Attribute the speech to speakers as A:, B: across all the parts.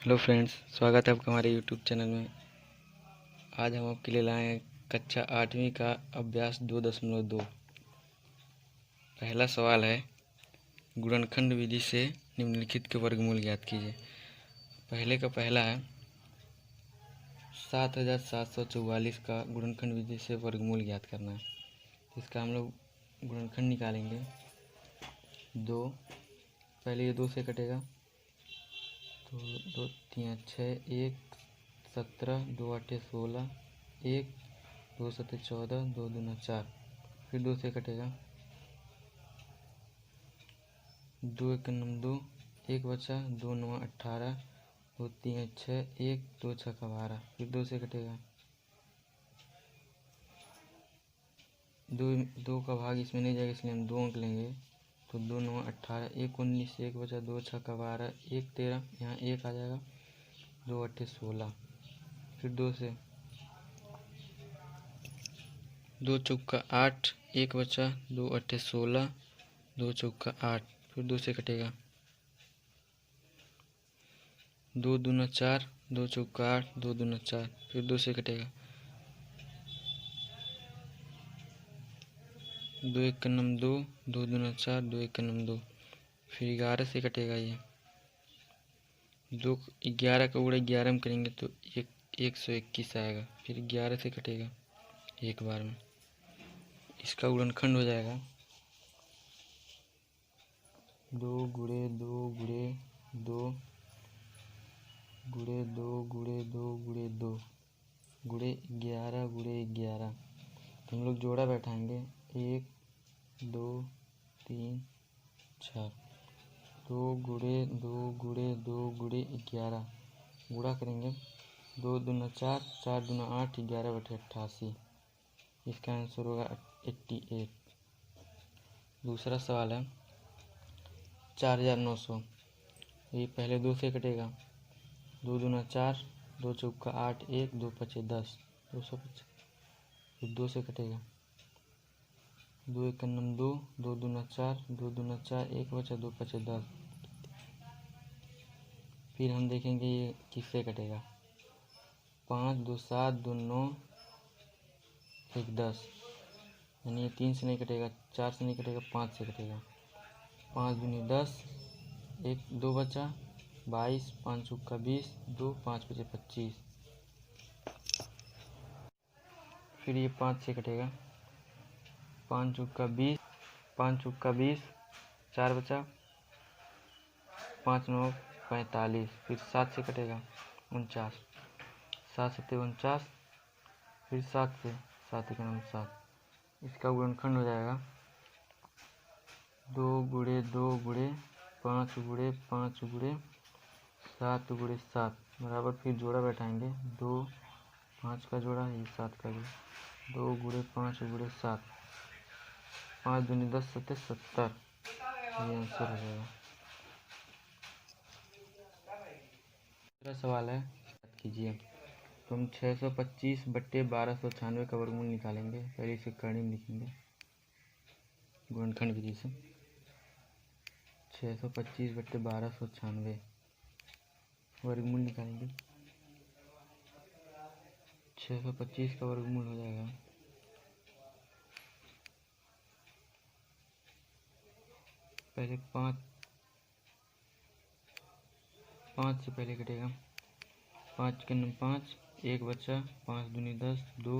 A: Hello friends, स्वागत है आपका हमारे यूट्यूब चैनल में। आज हम आपके लिए लाए हैं कक्षा 8वीं का अभ्यास 2.2। पहला सवाल है, गुणनखंड विधि से निम्नलिखित के वर्गमूल ज्ञात कीजिए। पहले का पहला है 7744 का गुणनखंड विधि से वर्गमूल ज्ञात करना है। इसका हम लोग गुणनखंड निकालेंगे। 2, पहले ये 2 से कटेगा तो 2 3 6, 1 17, 2 8 16, 1 2 7 14, 2 2 4, फिर 2 से कटेगा, 2 1 2, 1 बचा, 2 9 18, 2 3 6, 1 2 6 12, फिर 2 से कटेगा, 2 का भाग इसमें नहीं जाएगा इसलिए हम 2 अंक लेंगे। तो 2 9 18, 1 19, 1 बचा, 2 6 12, 1 13, यहाँ 1 आ जाएगा, 2 8 16, फिर 2 से, 2 चौका 8, 1 बचा, 2 8 16, 2 चौका 8, फिर 2 से कटेगा, 2 दूना 4, 2 चौका 8, 2 दूना 4, फिर 2 से कटेगा, 2 1 2, 2 दूना 4, 2 1 2, फिर 11 से कटेगा। ये 2 11 का गुणा 11 में करेंगे तो 121 आएगा, फिर 11 से कटेगा एक बार में। इसका गुणनखंड हो जाएगा 2 गुणे 2 गुणे 2 गुणे 2 गुणे 2 गुणे 2 गुणे 11 गुणे 11। तो हम लोग जोड़ा बैठाएंगे, 1 2 3 4, 2 गुणे 2 गुणे 2 गुणे 11, गुणा करेंगे, 2 दूना 4, 4 दूना 8, 11/88। इसका आंसर होगा 88। दूसरा सवाल है 4900। ये पहले 2 से कटेगा, 2 दूना 4, 2 चौका 8, 1 2 पचे 10, 250, फिर 2 से कटेगा, 2 1 2, 2 दूना 4, 2 दूना 4, 1 बचा, 2 पचे 10। फिर हम देखेंगे ये किससे कटेगा, 5 2 7, 2 9, 1 10, यानी ये 3 से नहीं कटेगा, 4 से नहीं कटेगा, 5 से कटेगा। 5 दूनी 10, 1 2 बचा, 22, 5 चौका 20, 2 5 पचे 25, फिर ये 5 से कटेगा, 5 चौका 20, 5 चौका 20, 4 बचा, 5 9 45, फिर 7 से कटेगा 49, 7 7 49, फिर 7 से, 7 1 7। इसका गुणनखंड हो जाएगा 2 गुणे 2 गुणे 5 गुणे 5 गुणे 7 गुणे 7 बराबर, फिर जोड़ा बैठाएंगे, 2 5 का जोड़ा, ये 7 का जोड़ा, 2 गुणे 5 गुणे 7, 5 दूनी 10 7 70, ये आंसर हो जाएगा। दूसरा सवाल है, याद कीजिए। तो हम 625/1296 का वर्गमूल निकालेंगे। पहले इसे करनी में लिखेंगे गुणनखंड विधि से। 625/1296 वर्गमूल निकालेंगे। 625 का वर्गमूल हो जाएगा, पहले 5 से पहले कटेगा, 5 के 5, 1 बचा, 5 दूनी 10, 2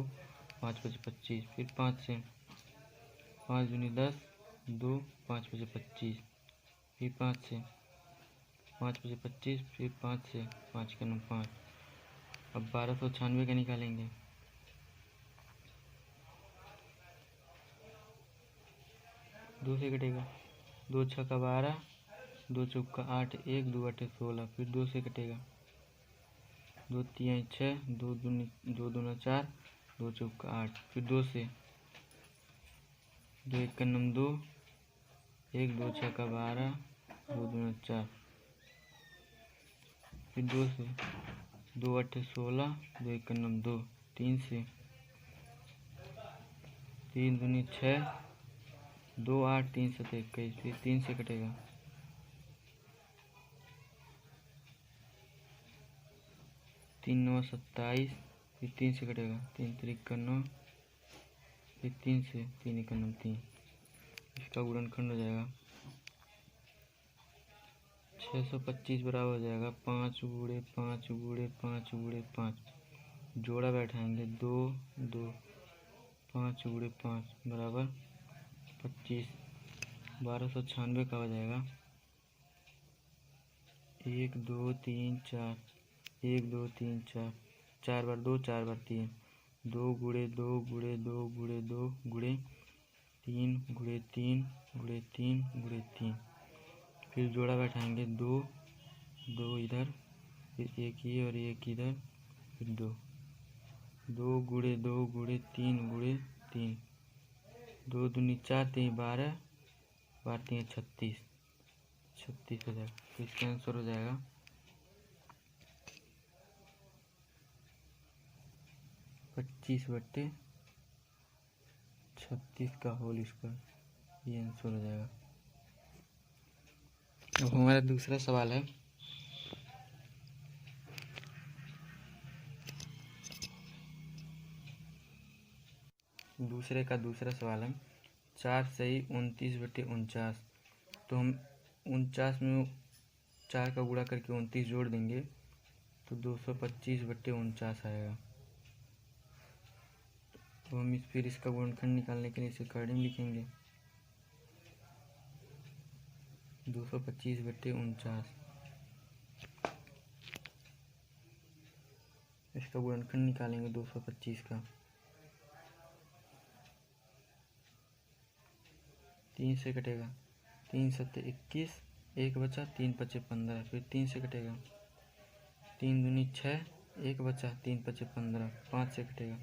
A: 5 पचे 25, फिर 5 से, 5 दूनी 10, 2 5 पचे 25, फिर 5 से, 5 पचे 25, फिर 5 से, 5 के 5। अब 1296 का निकालेंगे, 2 से कटेगा, 2 6 का 12, 2 चौका 8, 1 2 8 16, फिर 2 से कटेगा, 2 3 6, 2 दूना 4, 2 चौका 8, फिर 2 से, 2 1 2, 1 2 6 का 12, 2 दूना 4, फिर 2 से, 2 8 16, 2 1 2, 3 से, 3 दूनी 6, 2 8, 3 7 21, फिर 3 से कटेगा, 3 9 27, फिर 3 से कटेगा, 3 3 9, फिर 3 से, 3 1 9 3, इसका गुणनखंड हो जाएगा 625 बराबर हो जाएगा 5 गुणे 5 गुणे 5 गुणे 5, जोड़ा बैठाएंगे 2 2, 5 गुणे 5 बराबर 25, 1296 का हो जाएगा 1 2 3 4, 1 2 3 4, 4 बार 2 4 बार 3, 2 गुणे 2 गुणे 2 गुणे 2 गुणे 3 गुणे 3 गुणे 3 गुणे 3, फिर जोड़ा बैठाएंगे 2 2 इधर, फिर एक ये और एक इधर, फिर 2 2 गुणे 2 गुणे 3 गुणे 3, 2 दूनी 4 3 12, 12 3 36, 36 हो जाएगा। तो इसका आंसर हो जाएगा 25/36 का होल स्क्वायर, ये आंसर हो जाएगा। अब हमारा दूसरा सवाल है, दूसरा सवाल है 4 सही 29/49। तो हम 49 में 4 का गुणा करके 29 जोड़ देंगे तो 225/49 आएगा। तो हम फिर इसका गुणनखंड निकालने के लिए इसे अकॉर्डिंग लिखेंगे 225/49, इसका गुणनखंड निकालेंगे 225 का, 3 से कटेगा, 3 7 21, 1 बचा, 3 5 15, फिर 3 से कटेगा, 3 दूनी 6, 1 बचा, 3 5 15, 5 से कटेगा,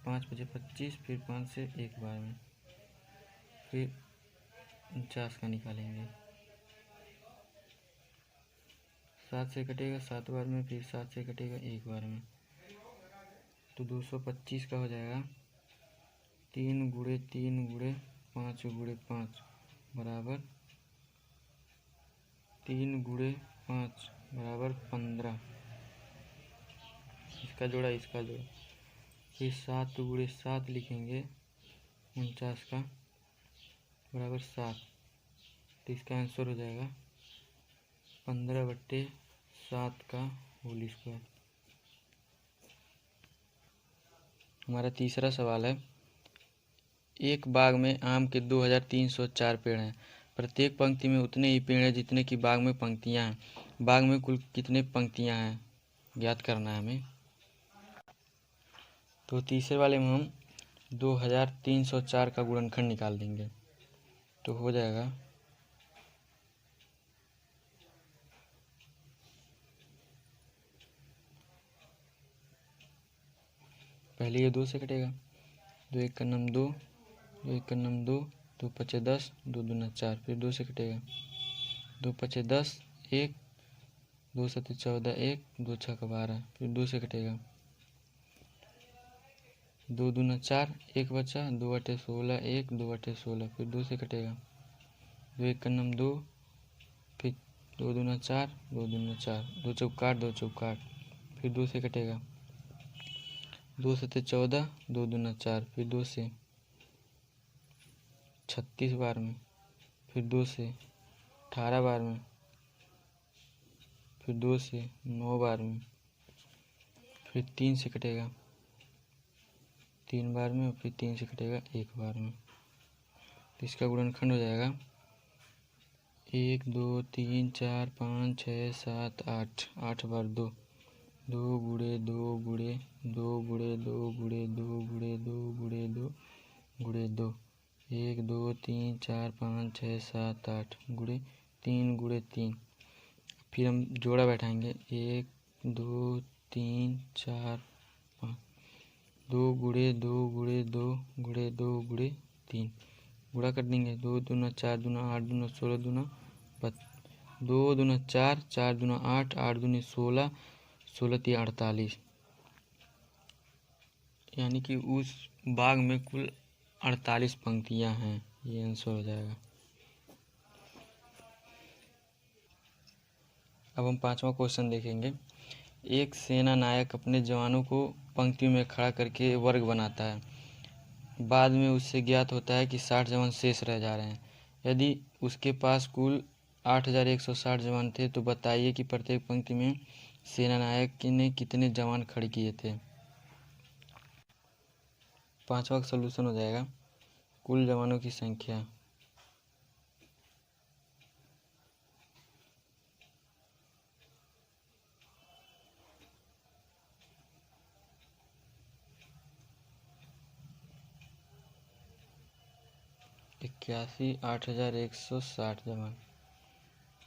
A: 5 5 25, फिर 5 से एक बार में, फिर 49 का निकालेंगे, 7 से कटेगा 7 बार में, फिर 7 से कटेगा एक बार में, तो 225 का हो जाएगा 3 गुणे 3 गुणे 5 गुणे 5 बराबर 3 गुणे 5 बराबर 15, इसका जोड़ा इसका जोड़ा, फिर 7 गुणे 7 लिखेंगे 49 का बराबर 7, तो इसका आंसर हो जाएगा 15/7 का होल स्क्वायर। हमारा तीसरा सवाल है, एक बाग में आम के 2304 पेड़ हैं। प्रत्येक पंक्ति में उतने ही पेड़ हैं जितने की बाग में पंक्तियां हैं। बाग में कुल कितने पंक्तियां हैं ज्ञात करना है हमें। तो तीसरे वाले में हम 2304 का गुणनखंड निकाल देंगे तो हो जाएगा पहले ये 2 से कटेगा, 2 1 का नाम 2, 2 1 का नाम 2, 2 5 10, 2 दूना 4, फिर 2 से कटेगा, 2 5 10 1, 2 7 14 1, 2 6 12, फिर 2 से कटेगा, 2 दूना 4, 1 बचा, 2 8 16 1, 2 8 16, फिर 2 से कटेगा, 2 1 का नाम 2, फिर 2 दूना 4, 2 दूना 4, 2 चौका 2 चौका, फिर 2 से कटेगा, 2 7 14, 2 दूना 4, फिर 2 से 36 बार में, फिर 2 से 18 बार में, फिर 2 से 9 बार में, फिर 3 से कटेगा 3 बार में, और फिर 3 से कटेगा 1 बार में। तो इसका गुणनखंड हो जाएगा 1 2 3 4 5 6 7 8, 8 बार 2, 2 गुणे 2 गुणे 2 गुणे 2 गुणे 2 गुणे 2 गुणे 2 गुणे 2, 1 2 3 4 5 6 7 8 गुणे 3 गुणे 3, फिर हम जोड़ा बैठाएंगे 1 2 3 4 5, 2 गुणे 2 गुणे 2 गुणे 2 गुणे 3, गुणा कर देंगे, 2 दूना 4 दूना 8 दूना 16 दूना 2 दूना 4, 4 दूना 8, 8 दूनी 16, 16 3 48, यानी कि उस बाग में कुल 48 पंक्तियां हैं। ये आंसर हो जाएगा। अब हम 5वां क्वेश्चन देखेंगे। एक सेना नायक अपने जवानों को पंक्ति में खड़ा करके वर्ग बनाता है। बाद में उससे ज्ञात होता है कि 60 जवान शेष रह जा रहे हैं। यदि उसके पास कुल 8160 जवान थे तो बताइए कि प्रत्येक पंक्ति में सेना नायक ने कितने जवान खड़े किए थे। पांचवा का सलूशन हो जाएगा कुल जवानों की संख्या। इक्यासी 8160 जवान।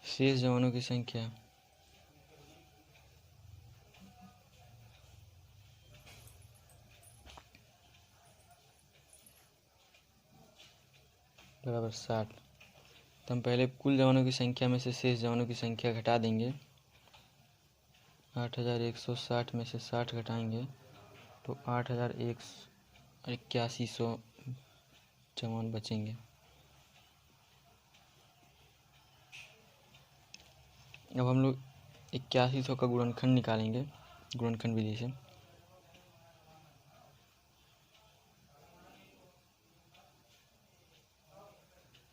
A: शेष जवानों की संख्या बराबर 60। तो हम पहले कुल जवानों की संख्या में से शेष जवानों की संख्या घटा देंगे। 8160 में से 60 घटाएंगे तो 8100 जवान बचेंगे। अब हम लोग 8100 का गुणनखंड निकालेंगे गुणनखंड विधि से।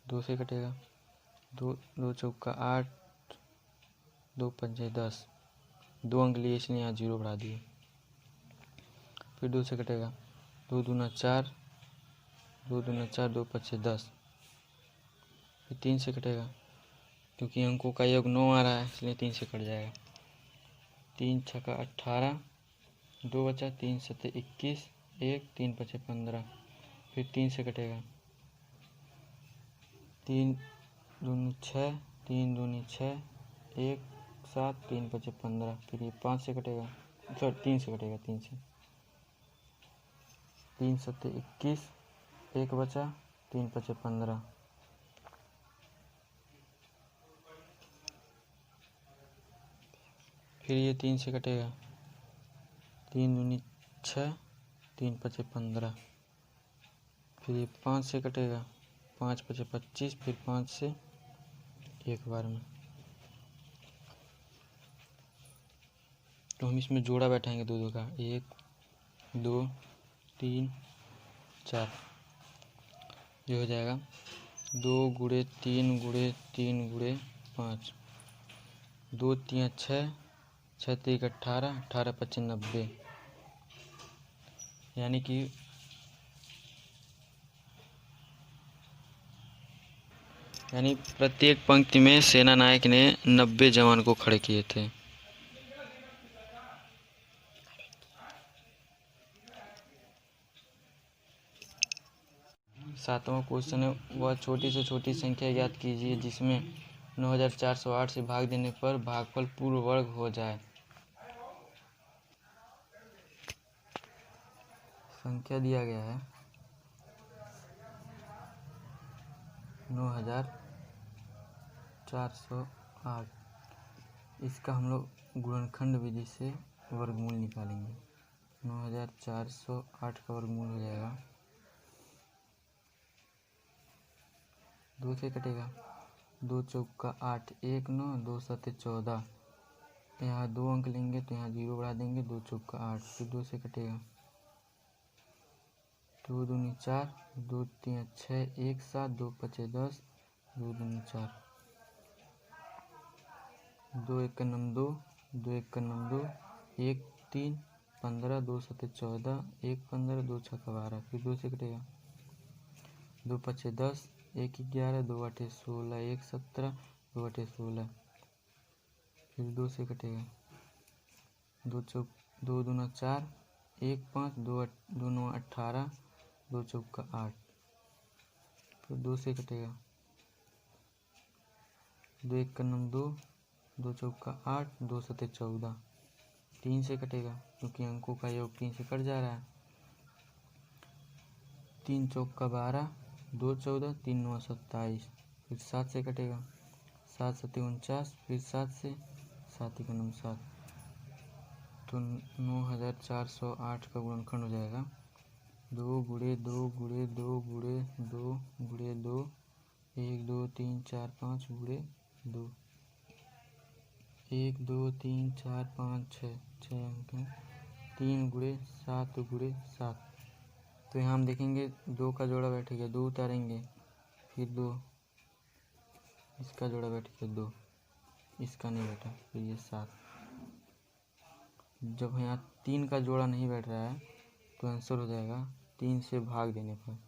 A: दो से कटेगा, दो चौका 8, 2 पंचे 10, 2 अंक लिए इसलिए यहाँ 0 बढ़ा दिए। फिर 2 से कटेगा, 2 दूना 4, 2 दूना 4, 2 पचे 10। फिर 3 से कटेगा, क्योंकि अंकों का योग 9 आ रहा है इसलिए 3 से कट जाएगा। 3 छक्का 18, 2 बचा, 3 सत्ते 21, 1 3 पचे 15। फिर 3 से कटेगा, 3 दूनी 6, 3 दूनी 6, 1 7, 3 पचे 15। फिर ये 5 से कटेगा, सॉरी 3 से कटेगा, 3 से, 3 सत्ते 21, 1 बचा, 3 पचे 15। फिर ये 3 से कटेगा, 3 दूनी 6, 3 पचे 15। फिर ये 5 से कटेगा, 5 पचे 25। फिर 5 से एक बार में। तो हम इसमें जोड़ा बैठाएंगे दो दो का, 1 2 3 4। ये हो जाएगा 2 गुणे 3 गुणे 3 गुणे 5, 2 3 6, 6 3 18, 18 25 90। यानी प्रत्येक पंक्ति में सेना नायक ने 90 जवान को खड़े किए थे। सातवां क्वेश्चन है, वह छोटी से छोटी संख्या ज्ञात कीजिए जिसमें 9408 से भाग देने पर भागफल पूर्ण वर्ग हो जाए। संख्या दिया गया है 9408। इसका हम लोग गुणनखंड विधि से वर्गमूल निकालेंगे। 9408 का वर्गमूल हो जाएगा, 2 से कटेगा, 2 चौका 8, 1 9, 2 सत्ते 14। यहाँ 2 अंक लेंगे तो यहाँ 0 बढ़ा देंगे, 2 चौका 8। फिर 2 से कटेगा, 2 दूनी 4, 2 3 6, 1 7, 2 पचे 10, 2 दूनी 4, 2 1 नम 2, 2 1 नम 2, 1 3 15, 2 सत्ते 14, 1 15, 2 छक्का 12। फिर 2 से कटेगा, 2 पचे 10, 1 11, 2 8 16, 1 17, 2 8 16। फिर 2 से कटेगा, 2 दूना 4, 1 5, 2 9 18, 2 चौका 8। फिर 2 से कटेगा, 2 1 नम 2, 2 चौका 8, 2 सत्ते 14। 3 से कटेगा क्योंकि अंकों का योग 3 से कट जा रहा है। 3 चौका 12, 2 14, 3 9 27। फिर 7 से कटेगा, 7 सत्ते 49। फिर 7 से, 7 1 9 7। तो 9408 का गुणनखंड हो जाएगा 2 गुणे 2 गुणे 2 गुणे 2 गुणे 2, 1 2 3 4 5 गुणे 2, 1 2 3 4 5 6 6 अंक हैं। 3 गुणे 7 गुणे 7। तो यहाँ हम देखेंगे 2 का जोड़ा बैठेगा, 2 उतारेंगे, फिर 2, इसका जोड़ा बैठेगा 2, इसका नहीं बैठा, फिर ये 7। जब यहाँ 3 का जोड़ा नहीं बैठ रहा है तो आंसर हो जाएगा 3 से भाग देने पर।